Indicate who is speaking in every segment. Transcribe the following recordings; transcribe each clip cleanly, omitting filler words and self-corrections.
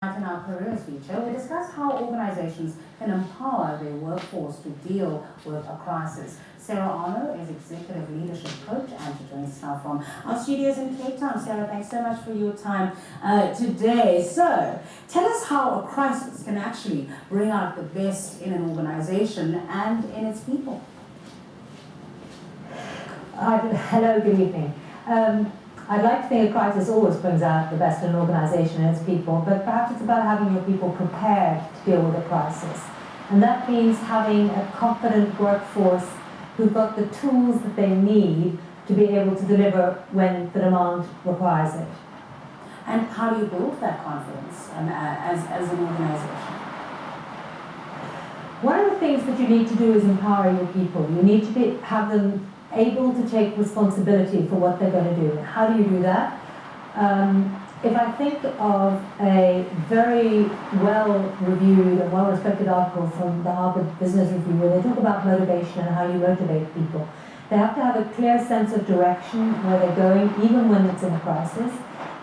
Speaker 1: In our careers feature, we discuss how organizations can empower their workforce to deal with a crisis. Sarah Arnot is Executive Leadership Coach and she joins us now from our studios in Cape Town. Sarah, thanks so much for your time today. So, tell us how a crisis can actually bring out the best in an organization and in its people.
Speaker 2: Hello, good evening. I'd like to think a crisis always brings out the best in an organisation and its people, but perhaps it's about having your people prepared to deal with a crisis. And that means having a confident workforce who've got the tools that they need to be able to deliver when the demand requires it.
Speaker 1: And how do you build that confidence as an organisation?
Speaker 2: One of the things that you need to do is empower your people. You need to have them able to take responsibility for what they're going to do. How do you do that? If I think of a very well-reviewed and well-respected article from the Harvard Business Review where they talk about motivation and how you motivate people, they have to have a clear sense of direction where they're going, even when it's in a crisis.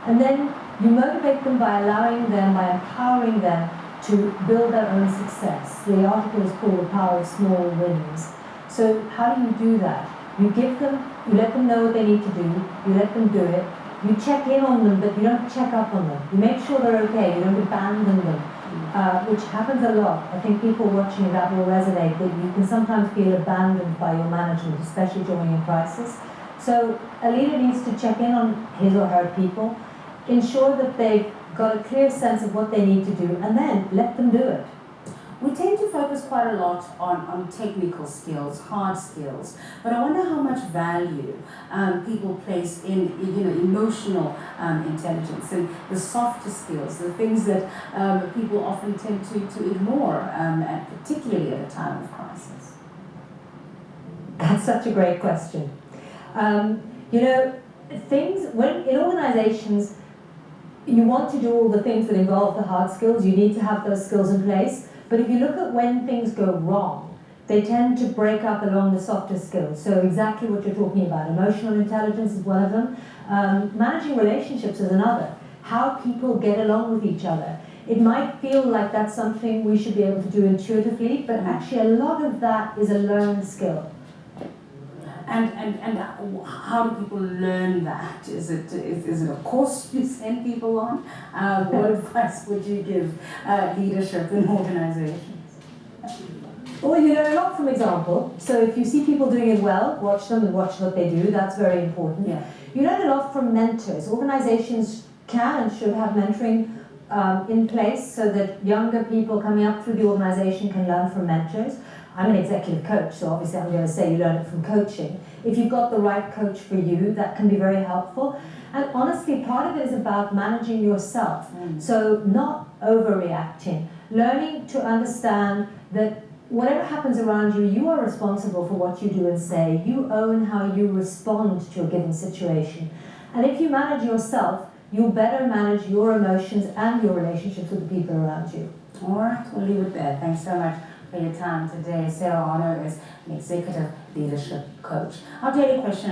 Speaker 2: And then you motivate them by allowing them, by empowering them to build their own success. The article is called The Power of Small Wins. So how do you do that? You let them know what they need to do, you let them do it, you check in on them, but you don't check up on them. You make sure they're okay, you don't abandon them, which happens a lot. I think people watching that will resonate, that you can sometimes feel abandoned by your management, especially during a crisis. So a leader needs to check in on his or her people, ensure that they've got a clear sense of what they need to do, and then let them do it.
Speaker 1: We tend to focus quite a lot on technical skills, hard skills, but I wonder how much value people place in emotional intelligence and the softer skills, the things that people often tend to ignore, and particularly at a time of crisis.
Speaker 2: That's such a great question. When in organizations, you want to do all the things that involve the hard skills, you need to have those skills in place. But if you look at when things go wrong, they tend to break up along the softer skills. So exactly what you're talking about. Emotional intelligence is one of them. Managing relationships is another. How people get along with each other. It might feel like that's something we should be able to do intuitively, but actually a lot of that is a learned skill.
Speaker 1: And how do people learn that? Is it a course you send people on? What advice would you give leadership in organizations?
Speaker 2: Well, you learn a lot from example. So if you see people doing it well, watch them and watch what they do. That's very important.
Speaker 1: Yeah.
Speaker 2: You learn a lot from mentors. Organizations can and should have mentoring in place so that younger people coming up through the organization can learn from mentors. I'm an executive coach, so obviously I'm going to say you learn it from coaching. If you've got the right coach for you, that can be very helpful. And honestly, part of it is about managing yourself. So not overreacting, learning to understand that whatever happens around you, you are responsible for what you do and say. You own how you respond to a given situation. And if you manage yourself, you'll better manage your emotions and your relationships with the people around you.
Speaker 1: All right, we'll leave it there. Thanks so much for your time today. Sarah Arnot is an Executive Leadership Coach. Our daily question